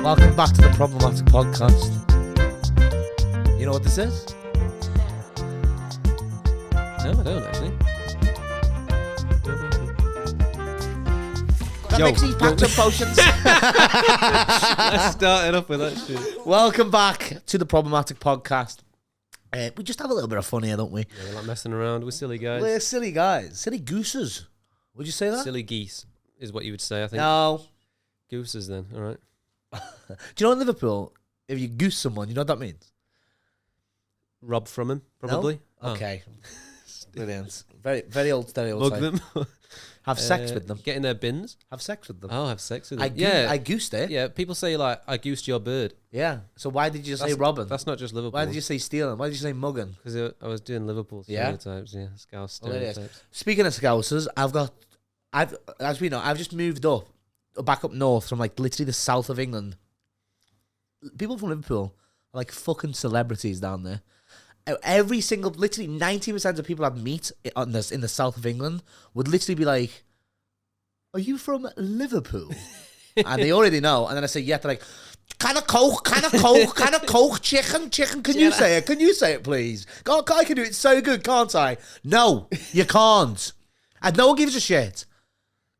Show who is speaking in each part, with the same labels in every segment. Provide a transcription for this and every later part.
Speaker 1: Welcome back to the Problematic Podcast. You know what this is?
Speaker 2: No, I don't actually.
Speaker 1: That
Speaker 2: Yo,
Speaker 1: makes these packs of potions.
Speaker 2: I started off with that shit.
Speaker 1: Welcome back to the Problematic Podcast. We just have a little bit of fun here, don't we?
Speaker 2: Yeah, we're like messing around. We're silly guys.
Speaker 1: We're silly guys. Silly gooses. Would you say that?
Speaker 2: Silly geese is what you would say, I think.
Speaker 1: No.
Speaker 2: Gooses then, all right.
Speaker 1: Do you know in Liverpool, if you goose someone, you know what that means?
Speaker 2: Rob from him, probably.
Speaker 1: No? Okay. Brilliant. Very, very old stereotype.
Speaker 2: Mug them.
Speaker 1: Have sex with them.
Speaker 2: Get in their bins.
Speaker 1: Have sex with them.
Speaker 2: Oh, have sex with
Speaker 1: I
Speaker 2: them. Yeah.
Speaker 1: I goosed it.
Speaker 2: Yeah, people say like, I goosed your bird.
Speaker 1: Yeah. So why did you say robbing?
Speaker 2: That's not just Liverpool.
Speaker 1: Why did you say stealing? Why did you say mugging?
Speaker 2: Because I was doing Liverpool
Speaker 1: Yeah?
Speaker 2: stereotypes. Yeah, Scouse
Speaker 1: Hilarious.
Speaker 2: stereotypes.
Speaker 1: Speaking of Scousers, as we know, I've just moved back up north from like literally the south of England. People from Liverpool are like fucking celebrities down there. Every single, literally 90% of people I'd meet in the south of England would literally be like, "Are you from Liverpool?" And they already know. And then I say, "Yeah." They're like, "Kind of coke, chicken. Can you say it? Can you say it, please? God, I can do it so good, can't I?" No, you can't. And no one gives a shit.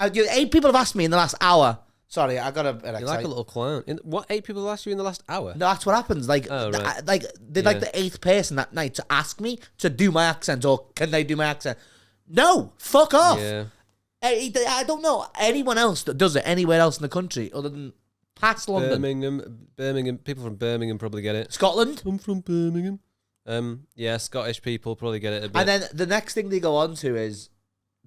Speaker 1: 8 people have asked me in the last hour. Sorry, I got a.
Speaker 2: You're like a little clown. What, 8 people asked you in the last hour?
Speaker 1: No, that's what happens. Like,
Speaker 2: Oh, right.
Speaker 1: They're like the 8th person that night to ask me to do my accent, or can they do my accent? No, fuck off.
Speaker 2: Yeah.
Speaker 1: I don't know anyone else that does it anywhere else in the country other than past London.
Speaker 2: Birmingham. People from Birmingham probably get it.
Speaker 1: Scotland.
Speaker 2: I'm from Birmingham. Yeah, Scottish people probably get it a bit.
Speaker 1: And then the next thing they go on to is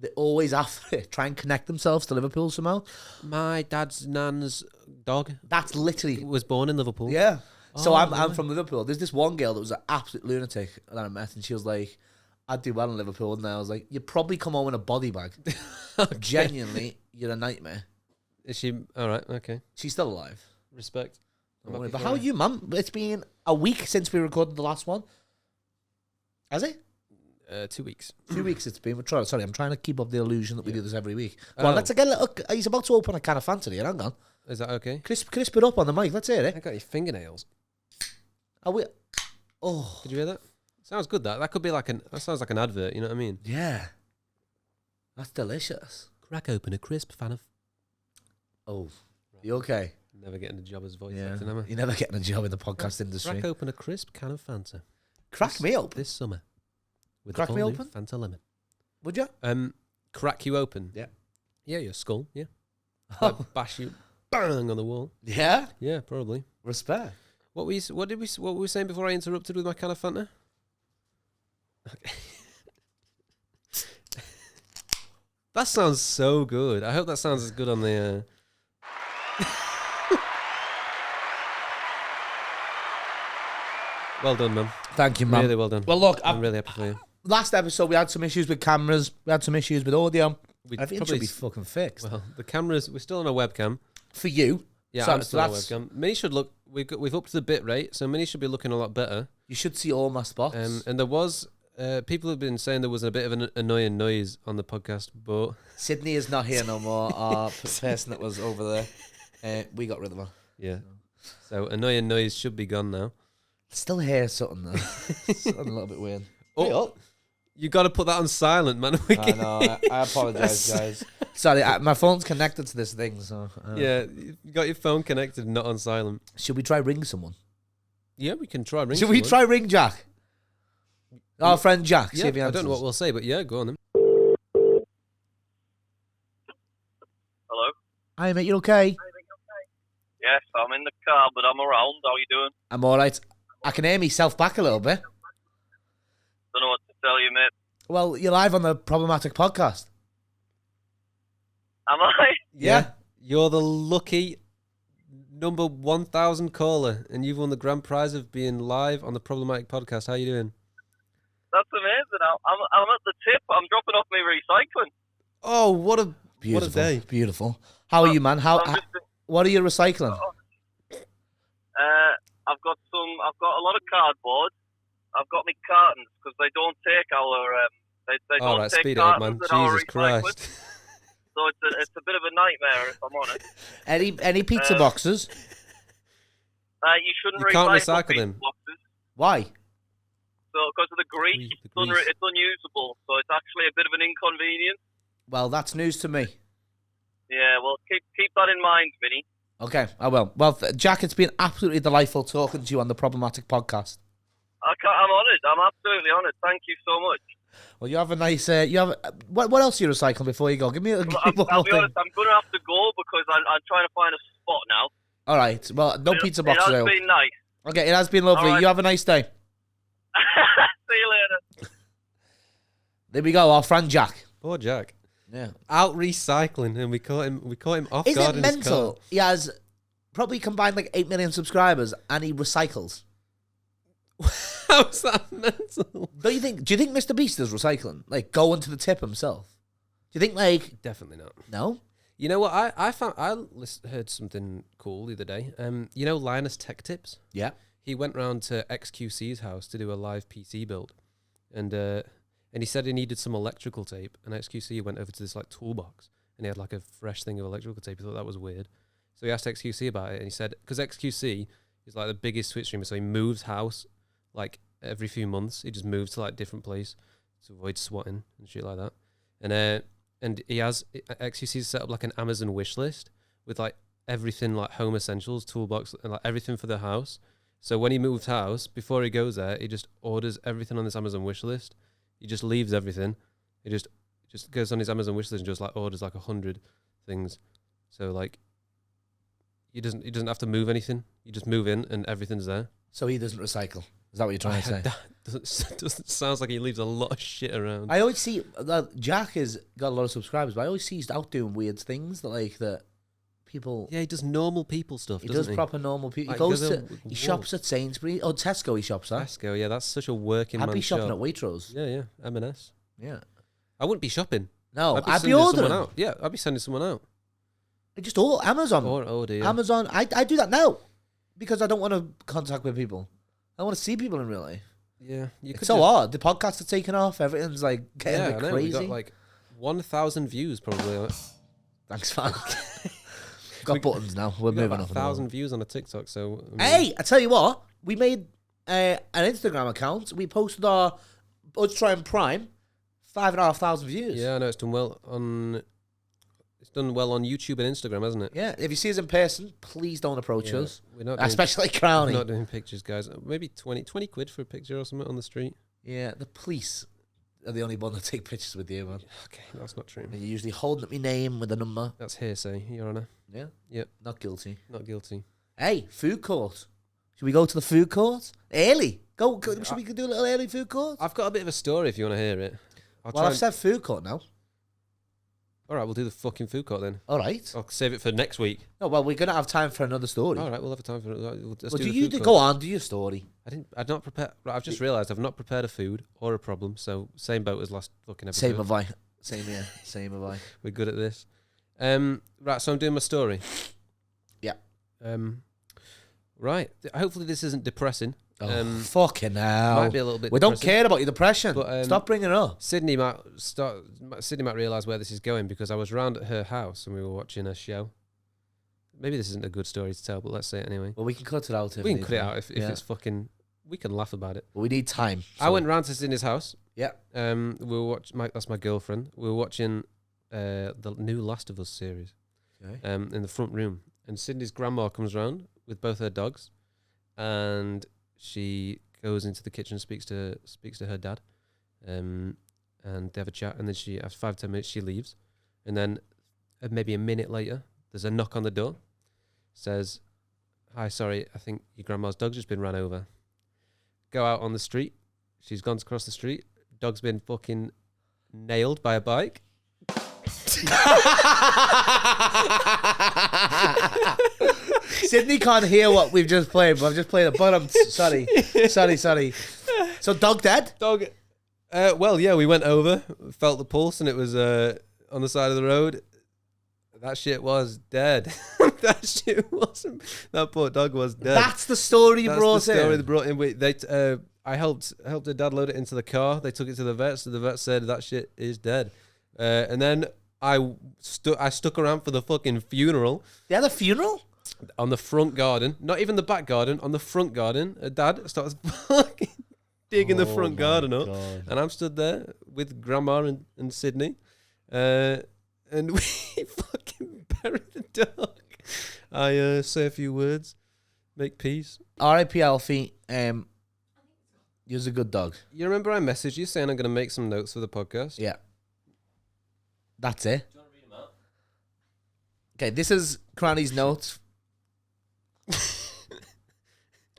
Speaker 1: they always after it try and connect themselves to Liverpool somehow.
Speaker 2: My dad's nan's dog
Speaker 1: That's literally
Speaker 2: was born in Liverpool.
Speaker 1: yeah. So
Speaker 2: Oh,
Speaker 1: I'm
Speaker 2: really?
Speaker 1: from Liverpool. There's this one girl that was an absolute lunatic that I met, and she was like, "I'd do well in Liverpool." And I was like, "You probably come home in a body bag." Genuinely, you're a nightmare.
Speaker 2: Is she all right? Okay,
Speaker 1: She's still alive.
Speaker 2: respect. I'm happy
Speaker 1: But
Speaker 2: for
Speaker 1: how are
Speaker 2: her.
Speaker 1: you, man? It's been a week since we recorded the last one. Has it?
Speaker 2: 2 weeks.
Speaker 1: 2 weeks it's been. I'm trying to keep up the illusion that we do this every week. Go on,
Speaker 2: Oh.
Speaker 1: let's get a little. He's about to open a can of Fanta here. Hang on.
Speaker 2: Is that okay?
Speaker 1: Crisp it up on the mic. Let's hear
Speaker 2: I
Speaker 1: it.
Speaker 2: got your fingernails.
Speaker 1: Are we? Oh,
Speaker 2: Did you hear that? Sounds good. That could be like that sounds like an advert. You know what I mean?
Speaker 1: yeah. That's delicious.
Speaker 2: Crack open a crisp fan of.
Speaker 1: Oh, you okay?
Speaker 2: Never getting a job as voice
Speaker 1: Yeah.
Speaker 2: acting, am I?
Speaker 1: You're never getting a job in the podcast industry.
Speaker 2: Crack open a crisp can of Fanta
Speaker 1: Crack me open.
Speaker 2: this summer. With
Speaker 1: Crack
Speaker 2: the
Speaker 1: me
Speaker 2: all new
Speaker 1: open?
Speaker 2: Fanta lemon.
Speaker 1: Would you?
Speaker 2: Crack you open.
Speaker 1: Yeah.
Speaker 2: Yeah, your skull. Yeah. Like bash you, bang on the wall.
Speaker 1: Yeah.
Speaker 2: Yeah, probably.
Speaker 1: Respect.
Speaker 2: What were we saying before I interrupted with my can of Fanta? That sounds so good. I hope that sounds as good on the. Well done, man.
Speaker 1: Thank you, man.
Speaker 2: Really well done.
Speaker 1: Well, look,
Speaker 2: I'm really happy for you.
Speaker 1: last episode we had some issues with cameras. We had some issues with audio. I think it should be fucking fixed.
Speaker 2: Well, the cameras. We're still on a webcam.
Speaker 1: For you.
Speaker 2: Yeah,
Speaker 1: So
Speaker 2: I'm still on a
Speaker 1: that's-
Speaker 2: webcam. Mini should look. We've upped the bit rate, so Mini should be looking a lot better.
Speaker 1: You should see all my spots.
Speaker 2: And there was people have been saying there was a bit of an annoying noise on the podcast, but
Speaker 1: Sydney is not here no more. Our person that was over there, we got rid of her.
Speaker 2: yeah. So annoying noise should be gone now.
Speaker 1: Still hear something though. Something a little bit weird.
Speaker 2: Oh, you got to put that on silent, man.
Speaker 1: I know. I apologise, guys. Sorry, my phone's connected to this thing, so
Speaker 2: Yeah, you got your phone connected, not on silent.
Speaker 1: Should we try ring someone?
Speaker 2: Yeah, we can try ring.
Speaker 1: Should we try ring Jack? Our friend Jack.
Speaker 2: Yeah,
Speaker 1: See if he
Speaker 2: I don't know what
Speaker 1: answers.
Speaker 2: we'll say, but yeah, go on then.
Speaker 3: Hello?
Speaker 1: Hi mate, you okay?
Speaker 3: Yes, I'm in the car, but I'm around. How you doing?
Speaker 1: I'm all right. I can hear myself back a little bit.
Speaker 3: Don't know what to tell you, mate.
Speaker 1: Well, you're live on the Problematic Podcast.
Speaker 3: Am I?
Speaker 1: Yeah.
Speaker 2: You're the lucky number 1,000 caller, and you've won the grand prize of being live on the Problematic Podcast. How you doing?
Speaker 3: That's amazing. I'm at the tip. I'm dropping off my recycling.
Speaker 2: Oh, what a
Speaker 1: Beautiful.
Speaker 2: day.
Speaker 1: Beautiful. How are you, man?
Speaker 3: I'm just,
Speaker 1: What are you recycling?
Speaker 3: I've got a lot of cardboard. I've got my cartons because they don't take our they
Speaker 2: All
Speaker 3: don't
Speaker 2: right,
Speaker 3: take
Speaker 2: speed it up,
Speaker 3: cartons
Speaker 2: man.
Speaker 3: in our
Speaker 2: Jesus
Speaker 3: recycling.
Speaker 2: Christ.
Speaker 3: So it's a bit of a nightmare if I'm honest.
Speaker 1: Any pizza boxes?
Speaker 3: You shouldn't
Speaker 2: You can't
Speaker 3: recycle
Speaker 2: recycle them.
Speaker 3: pizza boxes.
Speaker 1: Why?
Speaker 3: So, because of the grease,
Speaker 2: The
Speaker 3: it's
Speaker 2: grease.
Speaker 3: unusable. So it's actually a bit of an inconvenience.
Speaker 1: Well, that's news to me.
Speaker 3: Yeah, well, keep that in mind, Vinny.
Speaker 1: Okay, I will. Well, Jack, it's been absolutely delightful talking to you on the Problematic Podcast.
Speaker 3: I'm honoured. I'm absolutely honoured. Thank you so much.
Speaker 1: Well, you have a nice. What else you recycle before you go? Give me one
Speaker 3: I'll
Speaker 1: more
Speaker 3: be
Speaker 1: thing.
Speaker 3: honest. I'm going to have to go because I'm trying to find a spot now.
Speaker 1: All right. Well, no pizza
Speaker 3: It
Speaker 1: boxes.
Speaker 3: has
Speaker 1: out.
Speaker 3: been nice.
Speaker 1: Okay, it has been lovely.
Speaker 3: All right.
Speaker 1: You have a nice day.
Speaker 3: See you later.
Speaker 1: There we go. Our friend Jack.
Speaker 2: Poor Jack.
Speaker 1: Yeah.
Speaker 2: Out recycling, and we caught him off
Speaker 1: Is
Speaker 2: guard
Speaker 1: it
Speaker 2: in his car.
Speaker 1: mental? He has probably combined like 8 million subscribers, and he recycles.
Speaker 2: How's that mental?
Speaker 1: Do you think Mr. Beast does recycling? Like going to the tip himself? Do you think like
Speaker 2: Definitely not.
Speaker 1: no?
Speaker 2: You know what? I heard something cool the other day. You know Linus Tech Tips?
Speaker 1: Yeah.
Speaker 2: He went round to XQC's house to do a live PC build, and he said he needed some electrical tape. And XQC went over to this like toolbox, and he had like a fresh thing of electrical tape. He thought that was weird, so he asked XQC about it, and he said because XQC is like the biggest Twitch streamer, so he moves house like every few months. He just moves to like different place to avoid swatting and shit like that. And he has XQC set up like an Amazon wish list with like everything like home essentials, toolbox, and like everything for the house. So when he moves house, before he goes there, he just orders everything on this Amazon wish list. He just leaves everything. He just goes on his Amazon wish list and just like orders like 100 things. So like he doesn't have to move anything. You just move in and everything's there.
Speaker 1: So he doesn't recycle. Is that what you're trying to say?
Speaker 2: That doesn't sounds like he leaves a lot of shit around.
Speaker 1: I always see Jack has got a lot of subscribers, but I always see he's out doing weird things that people.
Speaker 2: Yeah, he does normal people stuff.
Speaker 1: He
Speaker 2: doesn't
Speaker 1: does
Speaker 2: he?
Speaker 1: proper normal people.
Speaker 2: Like,
Speaker 1: He goes
Speaker 2: goes
Speaker 1: to
Speaker 2: out with
Speaker 1: he shops at Sainsbury's or Tesco. He shops at.
Speaker 2: Tesco, yeah, that's such a working
Speaker 1: I'd
Speaker 2: man
Speaker 1: be shopping
Speaker 2: shop.
Speaker 1: at Waitrose.
Speaker 2: Yeah, M&S.
Speaker 1: Yeah.
Speaker 2: I wouldn't be shopping.
Speaker 1: No, I'd be
Speaker 2: sending someone
Speaker 1: ordering.
Speaker 2: out. Yeah, I'd be sending someone out.
Speaker 1: I just order Amazon.
Speaker 2: Or dear.
Speaker 1: Amazon. I do that now because I don't want to contact with people. I want to see people in real life.
Speaker 2: Yeah, you could
Speaker 1: It's so
Speaker 2: just-
Speaker 1: hard. The podcasts are taking off. Everything's like getting
Speaker 2: Yeah,
Speaker 1: a
Speaker 2: I
Speaker 1: bit
Speaker 2: know. We
Speaker 1: crazy.
Speaker 2: got like 1,000 views probably on it.
Speaker 1: Thanks, fan. Got buttons now. We're
Speaker 2: We got
Speaker 1: moving
Speaker 2: about
Speaker 1: on.
Speaker 2: 1,000 views on a TikTok. So I mean,
Speaker 1: Hey, I tell you what, we made an Instagram account. We posted our Us Trying Prime, 5,500 views.
Speaker 2: yeah, I know it's done well on. It's done well on YouTube and Instagram, hasn't it?
Speaker 1: Yeah. If you see us in person, please don't approach
Speaker 2: Yeah,
Speaker 1: us,
Speaker 2: We're not doing,
Speaker 1: especially
Speaker 2: we're
Speaker 1: Crowley.
Speaker 2: not doing pictures, guys. Maybe 20 quid for a picture or something on the street.
Speaker 1: Yeah, the police are the only one that take pictures with you, man.
Speaker 2: Okay, that's not true.
Speaker 1: You're usually holding up your name with a number.
Speaker 2: That's hearsay, Your Honour.
Speaker 1: Yeah.
Speaker 2: Yep.
Speaker 1: Not guilty.
Speaker 2: Not guilty.
Speaker 1: Hey, food court. Should we go to the food court early? Go. Should we do a little early food court?
Speaker 2: I've got a bit of a story if you want to hear it.
Speaker 1: Well, I've said food court now.
Speaker 2: All right, we'll do the fucking food court then.
Speaker 1: All right.
Speaker 2: I'll save it for next week.
Speaker 1: No, well, we're gonna have time for another story.
Speaker 2: All right, we'll have a time for it. Let's
Speaker 1: Well,
Speaker 2: do
Speaker 1: do
Speaker 2: the
Speaker 1: you
Speaker 2: food
Speaker 1: go
Speaker 2: court.
Speaker 1: on? Do your story.
Speaker 2: I'd not prepared. Right, I've just realised I've not prepared a food or a problem. So same boat as last fucking episode.
Speaker 1: Same have I. Same here. Same have I.
Speaker 2: We're good at this. Right, so I'm doing my story.
Speaker 1: Yeah.
Speaker 2: Right. Hopefully this isn't depressing.
Speaker 1: Oh, fucking hell.
Speaker 2: Might be a little bit.
Speaker 1: We don't
Speaker 2: depressing.
Speaker 1: care about your depression.
Speaker 2: But,
Speaker 1: Stop bringing it up.
Speaker 2: Sydney might realise where this is going because I was round at her house and we were watching a show. Maybe this isn't a good story to tell, but let's say it anyway.
Speaker 1: Well, we can cut it out. If
Speaker 2: We can
Speaker 1: need
Speaker 2: cut it
Speaker 1: be.
Speaker 2: out if
Speaker 1: Yeah.
Speaker 2: it's fucking. We can laugh about it.
Speaker 1: But we need time.
Speaker 2: I
Speaker 1: so-
Speaker 2: went round to Sydney's house.
Speaker 1: Yeah.
Speaker 2: We were that's my girlfriend. We were watching the new Last of Us series.
Speaker 1: Okay.
Speaker 2: In the front room, and Sydney's grandma comes round with both her dogs, and she goes into the kitchen, speaks to her dad, and they have a chat, and then she after 5-10 minutes she leaves, and then maybe a minute later there's a knock on the door, says, "Hi, sorry, I think your grandma's dog's just been run over." Go out on the street. She's gone across the street. Dog's been fucking nailed by a bike.
Speaker 1: Sydney can't hear what we've just played, but I've just played a bottom. Sorry. So dog dead?
Speaker 2: Dog. Well, yeah, we went over, felt the pulse, and it was on the side of the road. That shit was dead. That shit wasn't. That poor dog was dead.
Speaker 1: That's the story you
Speaker 2: That's
Speaker 1: brought
Speaker 2: the story
Speaker 1: in.
Speaker 2: they brought in. I helped her dad load it into the car. They took it to the vet. So the vet said that shit is dead. And then I stuck around for the fucking funeral.
Speaker 1: They had a funeral?
Speaker 2: On the front garden, not even the back garden, on the front garden, Dad starts fucking digging the front garden up.
Speaker 1: God.
Speaker 2: And I'm stood there with Grandma and Sydney. And we fucking bury the dog. I say a few words, make peace.
Speaker 1: R.I.P. Alfie. You're a good dog.
Speaker 2: You remember I messaged you saying I'm going to make some notes for the podcast?
Speaker 1: Yeah. That's it.
Speaker 2: Do you want to read them out?
Speaker 1: Okay, this is Cranny's notes.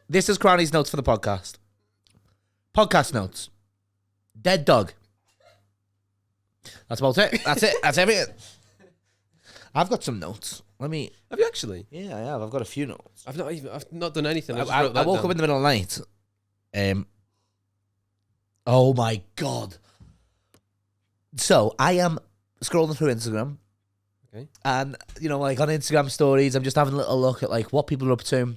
Speaker 1: This is Cranny's notes for the podcast. Podcast notes. Dead dog. That's about it. That's it. That's everything. I've got some notes. Let me.
Speaker 2: Have you actually?
Speaker 1: Yeah, I have. I've got a few notes.
Speaker 2: I've not done anything. I, just
Speaker 1: I
Speaker 2: wrote that
Speaker 1: woke
Speaker 2: down.
Speaker 1: up in the middle of the night. Oh my God. So I am scrolling through Instagram.
Speaker 2: Okay.
Speaker 1: And, like on Instagram stories, I'm just having a little look at like what people are up to.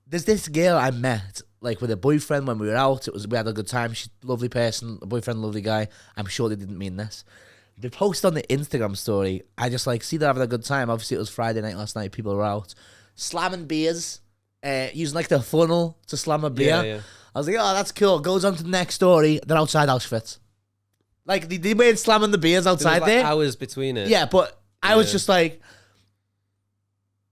Speaker 1: There's this girl I met like with a boyfriend when we were out. We had a good time. She's a lovely person, a boyfriend, lovely guy. I'm sure they didn't mean this. They post on the Instagram story. I just like see they're having a good time. Obviously, it was Friday night last night. People were out slamming beers, using like the funnel to slam a beer.
Speaker 2: Yeah.
Speaker 1: I was like, oh, that's cool. Goes on to the next story. They're outside Auschwitz. Like they made slamming the beers outside
Speaker 2: there was,
Speaker 1: there.
Speaker 2: hours between it.
Speaker 1: Yeah, but I was
Speaker 2: Yeah.
Speaker 1: just like,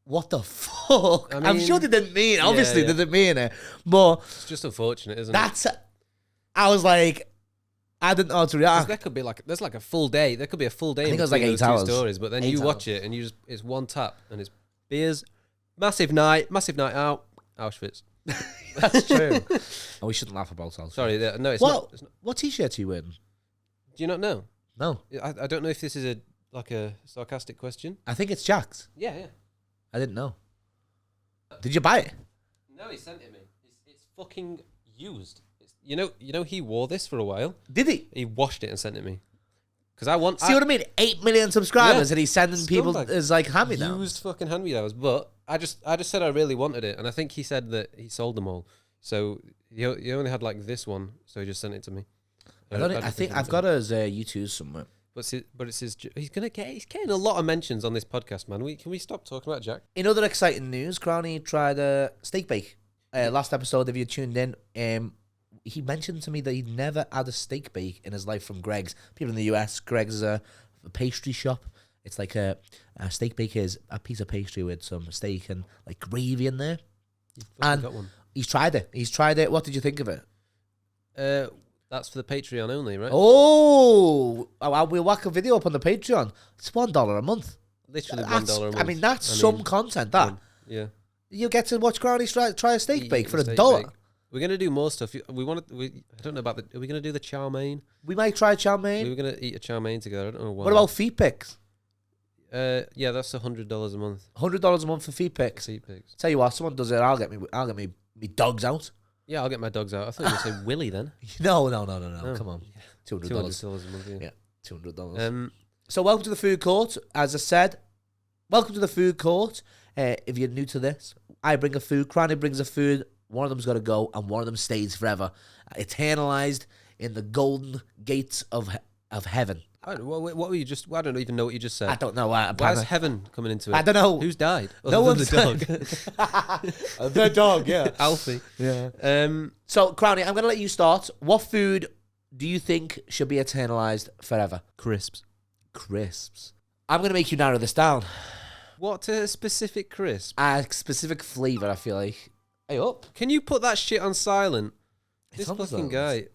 Speaker 1: what the fuck?
Speaker 2: I
Speaker 1: I'm
Speaker 2: mean,
Speaker 1: sure they didn't mean. Obviously,
Speaker 2: yeah.
Speaker 1: they didn't mean it. But
Speaker 2: It's just unfortunate, isn't it?
Speaker 1: that's. I was like, I didn't know how to
Speaker 2: 'Cause
Speaker 1: react.
Speaker 2: there could be there's like a full day. There could be a full day.
Speaker 1: I think
Speaker 2: in
Speaker 1: it was like
Speaker 2: between
Speaker 1: 8
Speaker 2: those
Speaker 1: hours.
Speaker 2: two stories, but then
Speaker 1: 8
Speaker 2: you watch
Speaker 1: hours.
Speaker 2: it and it's one tap and it's beers, massive night out, Auschwitz.
Speaker 1: That's true. And we shouldn't laugh about Auschwitz.
Speaker 2: Sorry, no, it's
Speaker 1: What?
Speaker 2: not. It's not.
Speaker 1: What t-shirt are you wearing?
Speaker 2: Do you not know?
Speaker 1: No,
Speaker 2: I don't know if this is a sarcastic question.
Speaker 1: I think it's Jack's.
Speaker 2: Yeah.
Speaker 1: I didn't know. Did you buy it?
Speaker 2: No, he sent it me. It's fucking used. You know, he wore this for a while.
Speaker 1: Did he?
Speaker 2: He washed it and sent it me. Because I want
Speaker 1: See what I mean? 8 million subscribers,
Speaker 2: Yeah.
Speaker 1: and he's sending people
Speaker 2: Scumbag.
Speaker 1: as like hand-me-downs.
Speaker 2: used fucking hand-me-downs. But I just said I really wanted it, and I think he said that he sold them all. So he only had like this one, so he just sent it to me.
Speaker 1: I think I've got it as U2 somewhere.
Speaker 2: But it's his. He's getting a lot of mentions on this podcast, man. Can we stop talking about Jack?
Speaker 1: In other exciting news, Crowley tried a steak bake. Last episode, if you tuned in, he mentioned to me that he'd never had a steak bake in his life from Greg's. People in the US, Greg's is a pastry shop. It's like a steak bake is a piece of pastry with some steak and like gravy in there. And
Speaker 2: Got one.
Speaker 1: he's tried it. What did you think of it?
Speaker 2: That's for the Patreon only, right?
Speaker 1: Oh, we'll whack a video up on the Patreon. It's $1 a month.
Speaker 2: Literally
Speaker 1: That's-
Speaker 2: $1 a month.
Speaker 1: I mean, that's some content. That
Speaker 2: Yeah.
Speaker 1: you get to watch Crowley try a steak
Speaker 2: Eat
Speaker 1: bake
Speaker 2: the
Speaker 1: for
Speaker 2: steak
Speaker 1: $1.
Speaker 2: bake. We're gonna do more stuff. I don't know about the. Are we gonna do the chow mein?
Speaker 1: We might try chow mein.
Speaker 2: We were gonna eat a chow mein together. I don't know why.
Speaker 1: What about feet picks?
Speaker 2: Yeah, that's $100 a month.
Speaker 1: $100 a month for feet picks.
Speaker 2: Seat pigs.
Speaker 1: Tell you what, someone does it, I'll get me dogs out.
Speaker 2: Yeah, I'll get my dogs out. I thought you were gonna say Willie then.
Speaker 1: No.
Speaker 2: Oh.
Speaker 1: Come on, $200.
Speaker 2: $200 a month. Yeah.
Speaker 1: $200. So welcome to the food court. As I said, welcome to the food court. If you're new to this, I bring a food. Cranny brings a food. One of them's got to go, and one of them stays forever, eternalized in the golden gates of heaven.
Speaker 2: What were you just? I don't even know what you just said.
Speaker 1: I don't know.
Speaker 2: Why's heaven coming into it?
Speaker 1: I don't know.
Speaker 2: Who's died?
Speaker 1: No
Speaker 2: Other
Speaker 1: one's
Speaker 2: than the dog.
Speaker 1: the dog. Yeah.
Speaker 2: Alfie.
Speaker 1: Yeah.
Speaker 2: So
Speaker 1: So, Crowley, I'm going to let you start. What food do you think should be eternalized forever?
Speaker 2: crisps.
Speaker 1: Crisps. I'm going to make you narrow this down.
Speaker 2: What a specific crisp.
Speaker 1: A specific flavor, I feel like. Hey, up.
Speaker 2: Can you put that shit on silent?
Speaker 1: It's
Speaker 2: This
Speaker 1: on
Speaker 2: fucking
Speaker 1: silent.
Speaker 2: guy.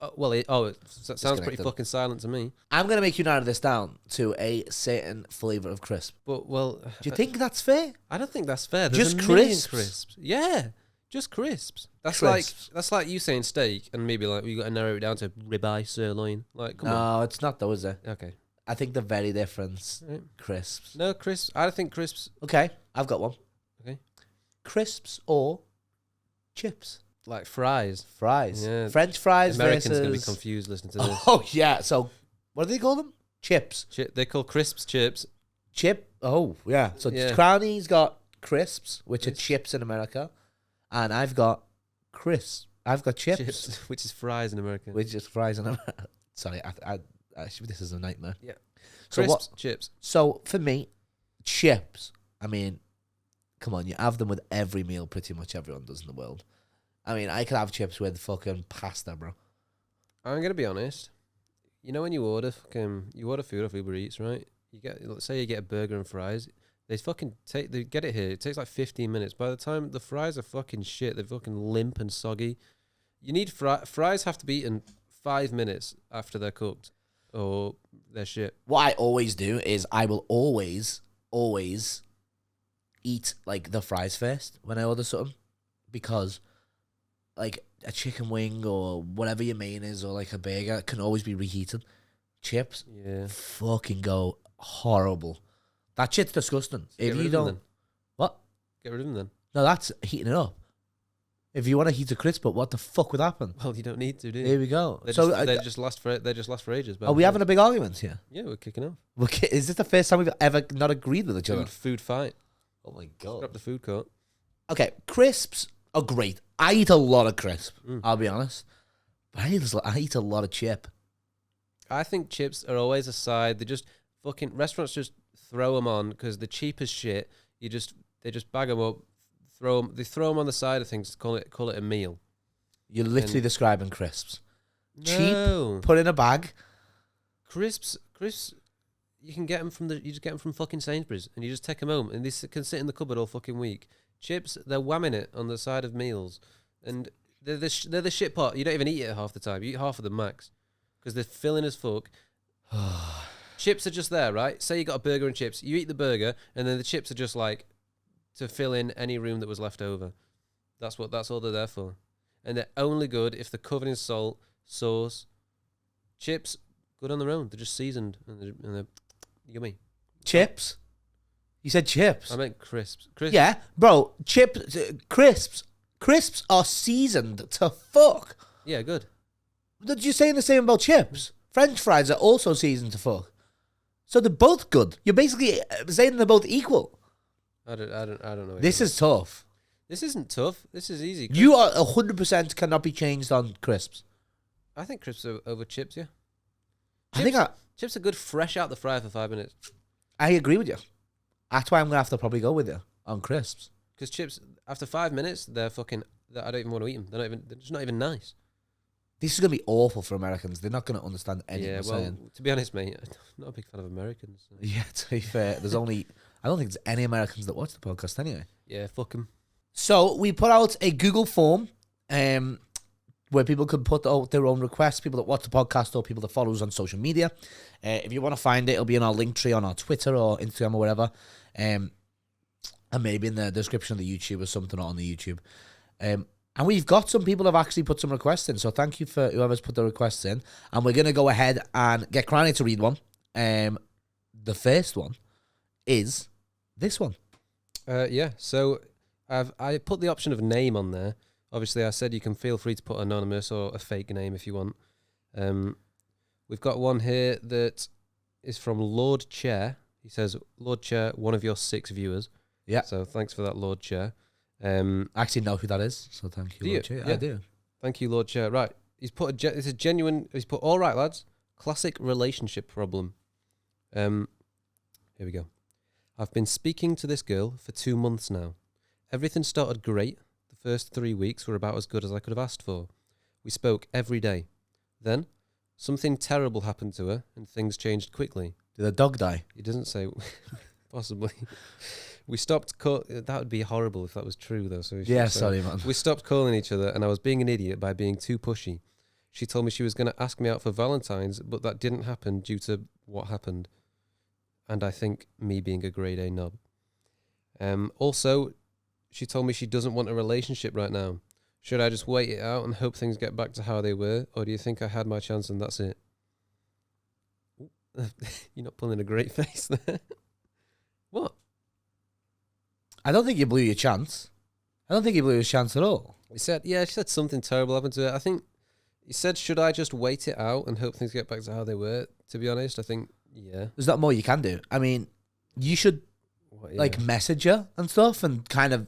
Speaker 2: It sounds pretty
Speaker 1: Disconnected.
Speaker 2: fucking silent to me.
Speaker 1: I'm going to make you narrow this down to a certain flavor of crisp.
Speaker 2: But
Speaker 1: Do you think that's fair?
Speaker 2: I don't think that's fair. There's
Speaker 1: Just
Speaker 2: a million
Speaker 1: crisps?
Speaker 2: crisps. Yeah, just crisps. That's
Speaker 1: Crisps.
Speaker 2: like you saying steak and maybe like we got to narrow it down to ribeye, sirloin. Like, come on.
Speaker 1: No, it's not though, is it?
Speaker 2: Okay.
Speaker 1: I think they're very different.
Speaker 2: Right.
Speaker 1: Crisps.
Speaker 2: No crisps. I think crisps.
Speaker 1: Okay, I've got one.
Speaker 2: Okay.
Speaker 1: Crisps or chips?
Speaker 2: Like fries.
Speaker 1: Fries.
Speaker 2: Yeah.
Speaker 1: French fries
Speaker 2: Americans
Speaker 1: versus...
Speaker 2: gonna be confused listening to this.
Speaker 1: Oh, yeah. So, what do they call them? Chips.
Speaker 2: They call crisps chips.
Speaker 1: Chip. Oh, yeah. So,
Speaker 2: Yeah.
Speaker 1: Crowley's got crisps, which
Speaker 2: Crisps.
Speaker 1: are chips in America. And I've got crisps. I've got chips,
Speaker 2: which is fries in America.
Speaker 1: which is fries in America. Sorry, actually, this is a nightmare.
Speaker 2: Yeah.
Speaker 1: So,
Speaker 2: Crisps chips.
Speaker 1: So, for me, chips, I mean, come on, you have them with every meal pretty much everyone does in the world. I mean, I could have chips with fucking pasta, bro.
Speaker 2: I'm gonna be honest. You know when you order food off Uber Eats, right? Let's say you get a burger and fries. They get it here. It takes like 15 minutes. By the time the fries are fucking shit, they're fucking limp and soggy. You need fries have to be eaten 5 minutes after they're cooked, or they're shit.
Speaker 1: What I always do is I will always eat like the fries first when I order something, because like a chicken wing or whatever your main is, or like a burger, can always be reheated. Chips,
Speaker 2: Yeah.
Speaker 1: fucking go horrible. That shit's disgusting.
Speaker 2: Get
Speaker 1: If
Speaker 2: rid
Speaker 1: you
Speaker 2: of them
Speaker 1: don't,
Speaker 2: then.
Speaker 1: what?
Speaker 2: Get rid of them then.
Speaker 1: No, that's heating it up. If you want to heat a crisp up, what the fuck would happen?
Speaker 2: Well, you don't need to, do you?
Speaker 1: Here we go.
Speaker 2: They
Speaker 1: So,
Speaker 2: just last for ages.
Speaker 1: are we having a big argument here?
Speaker 2: Yeah, we're kicking off.
Speaker 1: Is this the first time we've ever not agreed with each other?
Speaker 2: Food fight.
Speaker 1: Oh my
Speaker 2: Grab
Speaker 1: god.
Speaker 2: the food court.
Speaker 1: Okay, crisps are great. I eat a lot of crisp.
Speaker 2: Mm.
Speaker 1: I'll be honest. But I eat a lot of chip.
Speaker 2: I think chips are always a side. They just restaurants just throw them on because the cheapest shit. They just bag them up, They throw them on the side of things. Call it a meal.
Speaker 1: You're literally describing crisps.
Speaker 2: No.
Speaker 1: Cheap, put in a bag.
Speaker 2: Crisps. You can get them you just get them from fucking Sainsbury's, and you just take them home, and they can sit in the cupboard all fucking week. Chips, they're whamming it on the side of meals, and they're the shit pot. You don't even eat it half the time. You eat half of them max, because they're filling as fuck. Chips are just there, right? Say you got a burger and chips. You eat the burger, and then the chips are just like to fill in any room that was left over. That's all they're there for, and they're only good if they're covered in salt, sauce. Chips, good on their own. They're just seasoned and they're yummy.
Speaker 1: Chips? You said chips.
Speaker 2: I meant crisps.
Speaker 1: Yeah, bro. Crisps. Crisps are seasoned to fuck.
Speaker 2: Yeah, good.
Speaker 1: Did you say the same about chips? French fries are also seasoned to fuck. So they're both good. You're basically saying they're both equal.
Speaker 2: I don't know.
Speaker 1: This is tough.
Speaker 2: This isn't tough. This is easy.
Speaker 1: You are 100% cannot be changed on crisps.
Speaker 2: I think crisps are over chips. Yeah. Chips are good fresh out the fryer for 5 minutes.
Speaker 1: I agree with you. That's why I'm gonna have to probably go with you on crisps.
Speaker 2: Because chips after 5 minutes, I don't even want to eat them. They're just not even nice.
Speaker 1: This is gonna be awful for Americans. They're not gonna understand anything
Speaker 2: Yeah,
Speaker 1: I'm
Speaker 2: well,
Speaker 1: saying.
Speaker 2: to be honest, mate, I'm not a big fan of Americans. So.
Speaker 1: Yeah, to be fair, I don't think there's any Americans that watch the podcast anyway.
Speaker 2: Yeah, fuck them.
Speaker 1: So we put out a Google form where people could put out their own requests, people that watch the podcast or people that follow us on social media. If you want to find it, it'll be in our link tree on our Twitter or Instagram or whatever. And maybe in the description of the YouTube or something on the YouTube. And we've got some people have actually put some requests in. So thank you for whoever's put the requests in. And we're going to go ahead and get Cranny to read one. The first one is this one.
Speaker 2: Yeah, so I put the option of name on there. Obviously, I said you can feel free to put anonymous or a fake name if you want. We've got one here that is from Lord Chair. He says, Lord Chair, one of your 6 viewers.
Speaker 1: Yeah.
Speaker 2: So thanks for that, Lord Chair.
Speaker 1: I actually know who that is, so thank you, Lord Chair.
Speaker 2: Yeah.
Speaker 1: I do.
Speaker 2: Thank you, Lord Chair. Right. He's put this is genuine. He's put, all right, lads. Classic relationship problem. Here we go. I've been speaking to this girl for 2 months now. Everything started great. The first 3 weeks were about as good as I could have asked for. We spoke every day. Then, something terrible happened to her, and things changed quickly.
Speaker 1: Did the dog die?
Speaker 2: He doesn't say. Possibly. We stopped. That would be horrible if that was true, though. So
Speaker 1: Yeah, sorry, man.
Speaker 2: we stopped calling each other, and I was being an idiot by being too pushy. She told me she was going to ask me out for Valentine's, but that didn't happen due to what happened. And I think me being a grade A knob. Also, she told me she doesn't want a relationship right now. Should I just wait it out and hope things get back to how they were? Or do you think I had my chance and that's it? You're not pulling a great face there. What?
Speaker 1: I don't think you blew your chance. I don't think you blew your chance at all.
Speaker 2: He said, yeah, she said something terrible happened to her. I think he said, should I just wait it out and hope things get back to how they were? To be honest, I think, yeah.
Speaker 1: There's not more you can do. I mean, you should like message her and stuff and kind of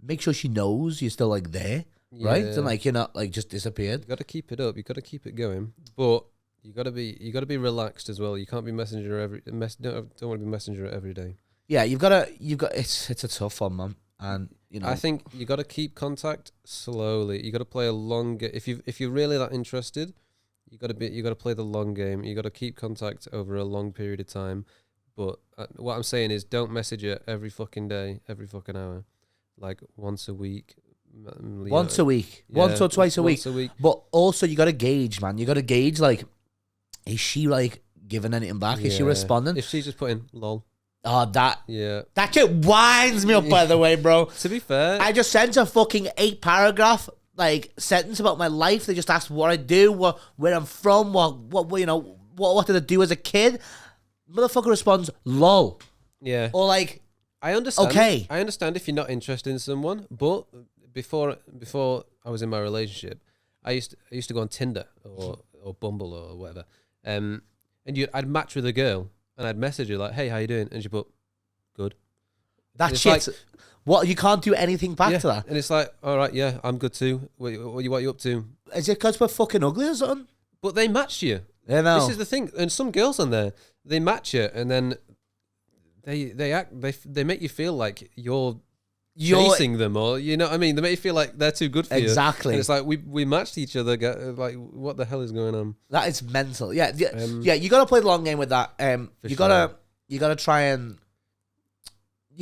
Speaker 1: make sure she knows you're still like there, right? And like you're not like just disappeared.
Speaker 2: You got to keep it up. You got to keep it going, but you got to be relaxed as well. You can't be don't want to be messenger every day.
Speaker 1: yeah, you've got it's a tough one, man, and you know,
Speaker 2: I think you got to keep contact slowly. You got to play a long game. If you're really that interested, you got to play the long game. You got to keep contact over a long period of time. But what I'm saying is, don't message her every fucking day, every fucking hour, like once a week.
Speaker 1: once a week, once or twice a week.
Speaker 2: Once a week.
Speaker 1: But also, you got to gauge, man. You got to gauge, like, is she like giving anything back? Is she
Speaker 2: Yeah.
Speaker 1: responding?
Speaker 2: If she's just putting lol.
Speaker 1: Oh, that
Speaker 2: Yeah.
Speaker 1: shit winds me up. By the way, bro,
Speaker 2: To be fair,
Speaker 1: I just sent a fucking 8-paragraph like sentence about my life. They just asked what I do, where I'm from, what you know, what did I do as a kid. Motherfucker responds, "Lol,"
Speaker 2: yeah.
Speaker 1: or like,
Speaker 2: I understand.
Speaker 1: Okay.
Speaker 2: I understand if you're not interested in someone, but before I was in my relationship, I used to go on Tinder or Bumble or whatever, and I'd match with a girl and I'd message her like, "Hey, how you doing?" And she put, "Good."
Speaker 1: that
Speaker 2: It's
Speaker 1: shit. What, you can't do anything back
Speaker 2: Yeah.
Speaker 1: to that?
Speaker 2: And it's like, "All right, yeah, I'm good too. What you up to?"
Speaker 1: Is it because we're fucking ugly or something?
Speaker 2: But they matched you.
Speaker 1: You know.
Speaker 2: This is the thing, and some girls on there, they match you, and then they make you feel like you're chasing them, or you know what I mean. They make you feel like they're too good for you.
Speaker 1: Exactly.
Speaker 2: And it's like we matched each other. Like, what the hell is going on?
Speaker 1: That is mental. Yeah, yeah,
Speaker 2: Um,
Speaker 1: you gotta play the long game with that.
Speaker 2: For
Speaker 1: You
Speaker 2: sure.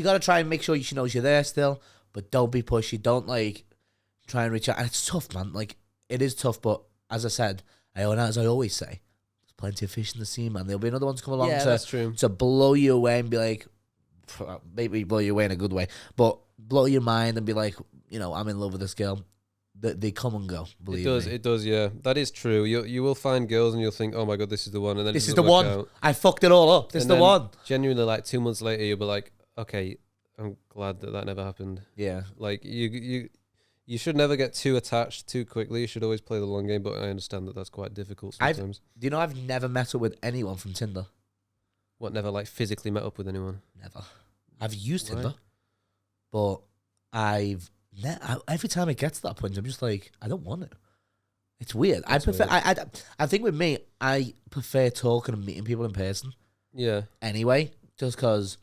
Speaker 1: gotta try and make sure she knows you're there still, but don't be pushy. Don't like try and reach out. And it's tough, man. Like, it is tough, but as I said, as I always say, there's plenty of fish in the sea, man. There'll be another one to come along
Speaker 2: Yeah, that's true.
Speaker 1: to blow you away and be like, maybe blow you away in a good way, but blow your mind and be like, you know, I'm in love with this girl. They come and go. Believe me.
Speaker 2: It does. Yeah, that is true. You will find girls and you'll think, oh my god, this is the one, and then
Speaker 1: This
Speaker 2: it
Speaker 1: is the
Speaker 2: doesn't work
Speaker 1: one.
Speaker 2: out.
Speaker 1: I fucked it all up. This is
Speaker 2: And
Speaker 1: the
Speaker 2: then
Speaker 1: one.
Speaker 2: Genuinely, like 2 months later, you'll be like, okay, I'm glad that never happened.
Speaker 1: Yeah.
Speaker 2: Like you should never get too attached too quickly. You should always play the long game, but I understand that that's quite difficult sometimes.
Speaker 1: Do you know I've never met up with anyone from Tinder?
Speaker 2: What, never like physically met up with anyone?
Speaker 1: Never. I've used
Speaker 2: Right.
Speaker 1: Tinder, but every time it gets to that point, I'm just like, I don't want it. It's weird.
Speaker 2: That's
Speaker 1: I prefer.
Speaker 2: weird.
Speaker 1: I think with me, I prefer talking and meeting people in person.
Speaker 2: Yeah.
Speaker 1: Anyway, just because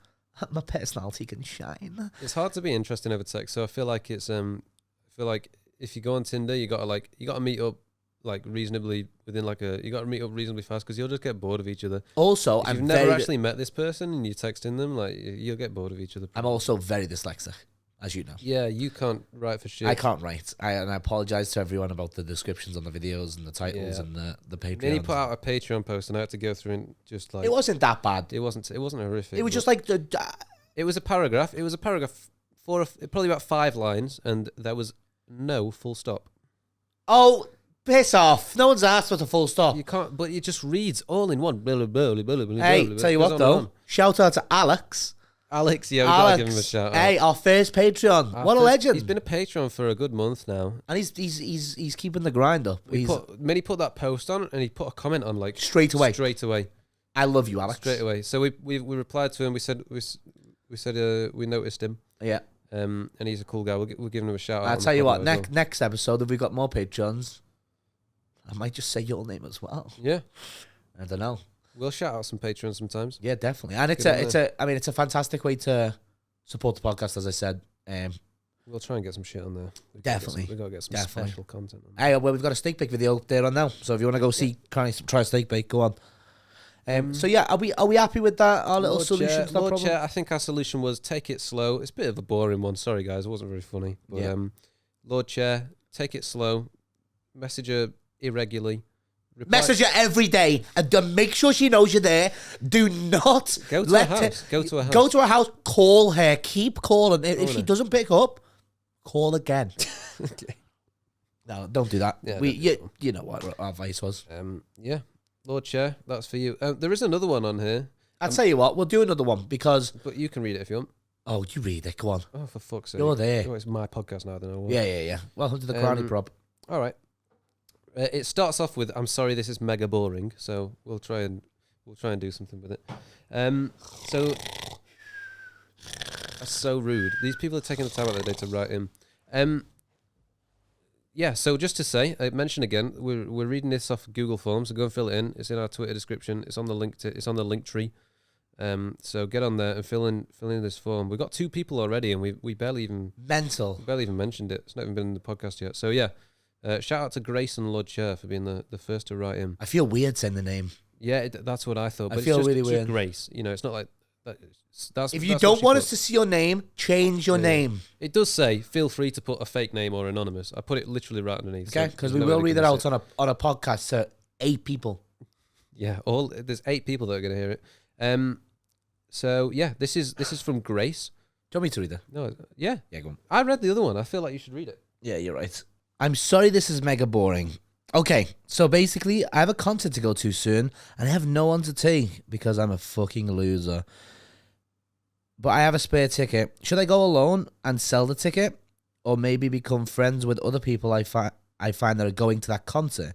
Speaker 1: my personality can shine.
Speaker 2: It's hard to be interesting over text, so I feel like it's I feel like if you go on Tinder, you gotta meet up like reasonably within you gotta meet up reasonably fast, because you'll just get bored of each other.
Speaker 1: Also,
Speaker 2: If you've never actually met this person and you're texting them, like you'll get bored of each other.
Speaker 1: I'm also very dyslexic, as you know.
Speaker 2: Yeah, you can't write for shit.
Speaker 1: I can't write. And I apologize to everyone about the descriptions on the videos and the titles
Speaker 2: Yeah.
Speaker 1: and the Patreon.
Speaker 2: Then he put out a Patreon post, and I had to go through and just like
Speaker 1: It wasn't that bad.
Speaker 2: it wasn't horrific.
Speaker 1: It was
Speaker 2: but
Speaker 1: just like
Speaker 2: it was a paragraph. It was a paragraph probably about 5 lines, and there was no full stop.
Speaker 1: oh, piss off. No one's asked for the full stop.
Speaker 2: You can't, but it just reads all in one. Blah, blah, blah, blah, blah, blah,
Speaker 1: Hey,
Speaker 2: blah,
Speaker 1: tell you
Speaker 2: Goes
Speaker 1: what
Speaker 2: on
Speaker 1: though,
Speaker 2: and on.
Speaker 1: shout out to Alex.
Speaker 2: Alex, yeah, we gotta give him a shout out.
Speaker 1: Hey, our first Patreon.
Speaker 2: Our
Speaker 1: What a
Speaker 2: first-
Speaker 1: legend.
Speaker 2: He's been a Patreon for a good month now.
Speaker 1: And he's keeping the grind up.
Speaker 2: He put that post on, and he put a comment on like
Speaker 1: Straight away. I love you, Alex.
Speaker 2: Straight away. So we replied to him. We said we noticed him.
Speaker 1: Yeah.
Speaker 2: And he's a cool guy. We're giving him a shout out.
Speaker 1: I'll
Speaker 2: on the
Speaker 1: tell you
Speaker 2: pod
Speaker 1: what,
Speaker 2: now as well.
Speaker 1: next episode, if we got more Patreons, I might just say your name as well.
Speaker 2: Yeah,
Speaker 1: I don't know.
Speaker 2: we'll shout out some Patreons sometimes.
Speaker 1: Yeah, definitely. And it's
Speaker 2: Good on
Speaker 1: it's a fantastic way to support the podcast, as I said.
Speaker 2: We'll try and get some shit on there.
Speaker 1: Definitely.
Speaker 2: We gotta get some
Speaker 1: Definitely.
Speaker 2: special content on there.
Speaker 1: Hey, well, we've got a steak bake video there on now. So if you want to go see, try a steak bake, go on. So yeah, are we happy with that? Our little solution to that
Speaker 2: Lord
Speaker 1: problem?
Speaker 2: Chair, I think our solution was take it slow. It's a bit of a boring one. Sorry guys, it wasn't very funny. But
Speaker 1: Yeah.
Speaker 2: Lord Chair, take it slow. Message her irregularly. Reply-
Speaker 1: Message her every day and then make sure she knows you're there. Do not
Speaker 2: Go to
Speaker 1: let
Speaker 2: her house. Go to her house.
Speaker 1: Go to her house. Call her. Keep calling. If
Speaker 2: Call
Speaker 1: she
Speaker 2: her.
Speaker 1: doesn't pick up, call again.
Speaker 2: Okay.
Speaker 1: No, don't do that.
Speaker 2: Yeah,
Speaker 1: you know what our advice was.
Speaker 2: Yeah. Lord Chair, that's for you. There is another one on here,
Speaker 1: I'll tell you what. We'll do another one because
Speaker 2: but you can read it if you want.
Speaker 1: oh, you read it. Go on.
Speaker 2: Oh, for fuck's sake.
Speaker 1: You're there.
Speaker 2: Oh, it's my podcast now, I don't know.
Speaker 1: Yeah. Welcome to the Granny Prop.
Speaker 2: All right. It starts off with, "I'm sorry, this is mega boring." So we'll try and do something with it. So that's so rude. These people are taking the time out of their day to write in. Yeah. So just to say, I mention again, we're reading this off Google Forms. So go and fill it in. It's in our Twitter description. It's on the link tree. So get on there and fill in this form. We've got 2 people already, and we barely even
Speaker 1: Mental.
Speaker 2: mentioned it. It's not even been in the podcast yet. So yeah, shout out to Grace and Lord Chair for being the first to write in.
Speaker 1: I feel weird saying the name.
Speaker 2: Yeah, that's what I thought. But
Speaker 1: feel
Speaker 2: it's just,
Speaker 1: really
Speaker 2: just
Speaker 1: weird.
Speaker 2: Grace. You know, it's not like that. That's
Speaker 1: If you
Speaker 2: that's what
Speaker 1: don't
Speaker 2: she
Speaker 1: want
Speaker 2: put.
Speaker 1: us to see your name, change your
Speaker 2: Yeah.
Speaker 1: name.
Speaker 2: It does say feel free to put a fake name or anonymous. I put it literally right underneath.
Speaker 1: Okay,
Speaker 2: so
Speaker 1: because
Speaker 2: there's
Speaker 1: we
Speaker 2: no way
Speaker 1: will
Speaker 2: they
Speaker 1: read
Speaker 2: can
Speaker 1: it
Speaker 2: miss
Speaker 1: out on a podcast to 8 people.
Speaker 2: Yeah, there's 8 people that are going to hear it. So yeah, this is from Grace.
Speaker 1: Do you want me to read it?
Speaker 2: No, yeah,
Speaker 1: Yeah, go on.
Speaker 2: I read the other one. I feel like you should read it.
Speaker 1: Yeah, you're right. I'm sorry this is mega boring. Okay, so basically, I have a concert to go to soon, and I have no one to take because I'm a fucking loser. But I have a spare ticket. Should I go alone and sell the ticket, or maybe become friends with other people I find that are going to that concert?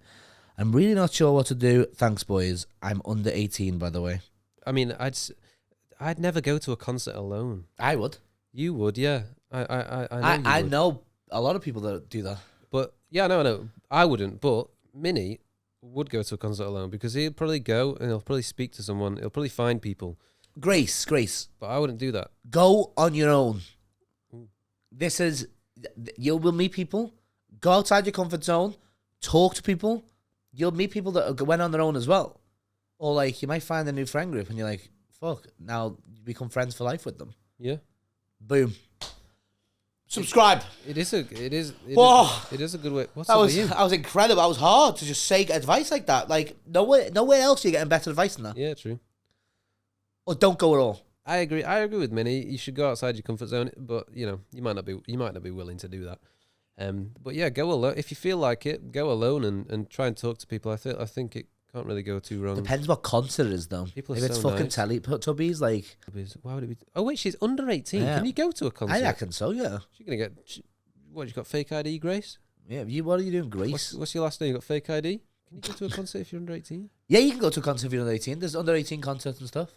Speaker 1: I'm really not sure what to do. Thanks, boys. I'm under 18, by the way.
Speaker 2: I mean, I'd never go to a concert alone.
Speaker 1: I would.
Speaker 2: You would, yeah. I know you
Speaker 1: I
Speaker 2: would.
Speaker 1: know a lot of people that do that.
Speaker 2: But yeah, no, I wouldn't. But Minnie would go to a concert alone because he'll probably go and he'll probably speak to someone. He'll probably find people.
Speaker 1: Grace,
Speaker 2: But I wouldn't do that.
Speaker 1: go on your own.
Speaker 2: Ooh.
Speaker 1: This is, you will meet people. Go outside your comfort zone. Talk to people. You'll meet people that went on their own as well. Or like, you might find a new friend group and you're like, fuck, now you become friends for life with them.
Speaker 2: Yeah.
Speaker 1: Boom. Subscribe.
Speaker 2: It is a good way. What's
Speaker 1: That
Speaker 2: up
Speaker 1: was
Speaker 2: with you?
Speaker 1: I was incredible. That was hard to just say advice like that. Like, nowhere else are you getting better advice than that.
Speaker 2: Yeah, true.
Speaker 1: Or don't go at all.
Speaker 2: I agree with Minnie. You should go outside your comfort zone, but you know, you might not be willing to do that. But yeah, go alone if you feel like it. Go alone and try and talk to people. I think it can't really go too wrong.
Speaker 1: Depends what concert it is, though.
Speaker 2: People are
Speaker 1: if it's
Speaker 2: so
Speaker 1: fucking
Speaker 2: nice.
Speaker 1: Teletubbies, like,
Speaker 2: Why would it be? Oh wait, she's under 18.
Speaker 1: Yeah.
Speaker 2: Can you go to a concert?
Speaker 1: I reckon so, yeah.
Speaker 2: She's gonna get. What? You got fake ID, Grace?
Speaker 1: Yeah, what are you doing, Grace?
Speaker 2: What's your last name? You got fake ID? Can you go to a concert if you're under 18?
Speaker 1: Yeah, you can go to a concert if you're under 18. There's under 18 concerts and stuff.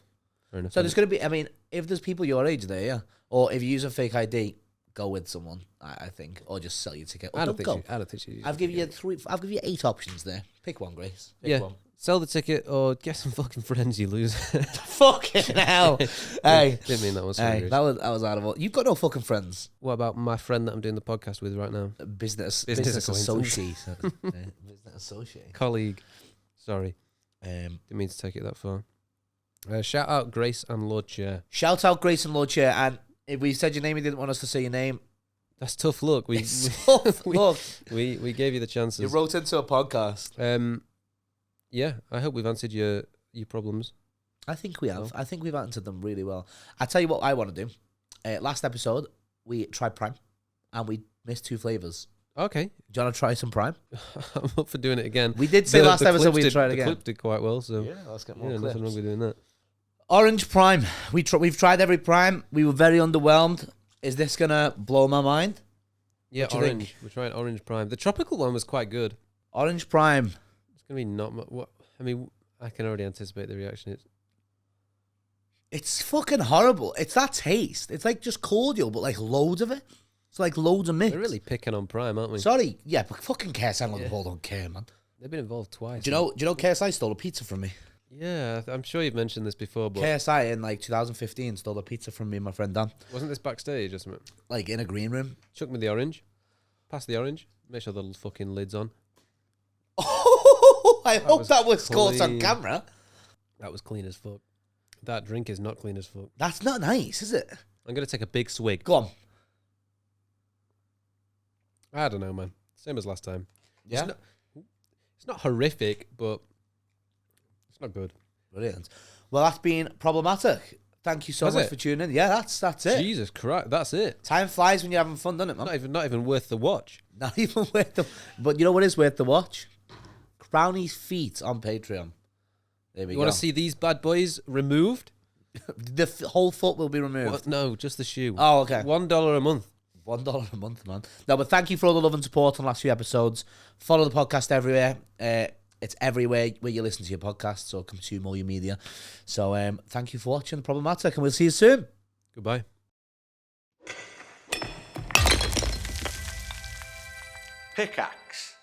Speaker 2: Fair enough.
Speaker 1: So there's going to be, I mean, if there's people your age there, yeah. Or if you use a fake ID, go with someone, I think. Or just sell your ticket. Or
Speaker 2: I don't
Speaker 1: don't
Speaker 2: think.
Speaker 1: go.
Speaker 2: I don't think she.
Speaker 1: I've given you 8 options there. Pick one, Grace. Pick
Speaker 2: Yeah.
Speaker 1: one.
Speaker 2: Sell the ticket or get some fucking friends. You lose.
Speaker 1: Fucking hell. Hey.
Speaker 2: Didn't mean that one. Sorry,
Speaker 1: Hey,
Speaker 2: Grace.
Speaker 1: that was out of all. You've got no fucking friends.
Speaker 2: What about my friend that I'm doing the podcast with right now?
Speaker 1: Business
Speaker 2: Business
Speaker 1: associate. Business associate.
Speaker 2: Colleague. Sorry,
Speaker 1: Um,
Speaker 2: didn't mean to take it that far. Shout out Grace and Lord Chair.
Speaker 1: shout out Grace and Lord Chair. And if we said your name, you didn't want us to say your name.
Speaker 2: That's tough luck. We
Speaker 1: Look,
Speaker 2: we gave you the chances.
Speaker 1: you wrote into a podcast.
Speaker 2: Yeah, I hope we've answered your problems.
Speaker 1: I think we have.
Speaker 2: Well.
Speaker 1: I think we've answered them really well. I tell you what I want to do. Last episode, we tried Prime, and we missed 2 flavors.
Speaker 2: Okay,
Speaker 1: Do you want to try some Prime?
Speaker 2: I'm up for doing it again.
Speaker 1: We did say last episode
Speaker 2: clip
Speaker 1: we'd
Speaker 2: did-
Speaker 1: try it
Speaker 2: the
Speaker 1: again.
Speaker 2: clip did quite well, so
Speaker 1: let's get
Speaker 2: yeah, nothing wrong with doing that.
Speaker 1: Orange Prime. We've tried every Prime. We were very underwhelmed. Is this gonna blow my mind?
Speaker 2: Yeah,
Speaker 1: What do you think?
Speaker 2: orange. We're trying orange prime. The tropical one was quite good.
Speaker 1: Orange Prime.
Speaker 2: It's gonna be not much. What I mean, I can already anticipate the reaction.
Speaker 1: It's fucking horrible. It's that taste. It's like just cordial, but like loads of it. It's like loads of mix.
Speaker 2: They're really picking on Prime, aren't we?
Speaker 1: Sorry, yeah, but fucking KSI on the
Speaker 2: Yeah.
Speaker 1: ball don't care, man.
Speaker 2: They've been involved twice.
Speaker 1: Do you know KSI stole a pizza from me?
Speaker 2: Yeah, I'm sure you've mentioned this before, but
Speaker 1: KSI in like 2015 stole a pizza from me and my friend Dan,
Speaker 2: wasn't this backstage or something?
Speaker 1: like in a green room.
Speaker 2: Chuck me the orange. Pass the orange. Make sure the little fucking lid's on.
Speaker 1: Oh, I hope
Speaker 2: was
Speaker 1: that was caught on
Speaker 2: clean.
Speaker 1: camera.
Speaker 2: That was clean as fuck. That drink is not clean as fuck.
Speaker 1: That's not nice, is it?
Speaker 2: I'm gonna take a big swig.
Speaker 1: Go on.
Speaker 2: I don't know, man. Same as last time.
Speaker 1: Yeah.
Speaker 2: It's not horrific, but it's not good.
Speaker 1: Brilliant. Well, that's been problematic. Thank you so
Speaker 2: Has
Speaker 1: much
Speaker 2: it?
Speaker 1: for tuning in. Yeah, that's it.
Speaker 2: Jesus Christ, that's it.
Speaker 1: Time flies when you're having fun, doesn't it, man?
Speaker 2: Not even worth the watch.
Speaker 1: Not even worth the. But you know what is worth the watch? Crownie's feet on Patreon. There we
Speaker 2: You
Speaker 1: go.
Speaker 2: want to see these bad boys removed?
Speaker 1: The whole foot will be removed.
Speaker 2: What? No, just the shoe.
Speaker 1: Oh, okay.
Speaker 2: $1 a month.
Speaker 1: $1 a month, man. No, but thank you for all the love and support on the last few episodes. Follow the podcast everywhere. It's everywhere where you listen to your podcasts or consume all your media. So thank you for watching Problematic, and we'll see you soon.
Speaker 2: Goodbye.
Speaker 4: Pickaxe.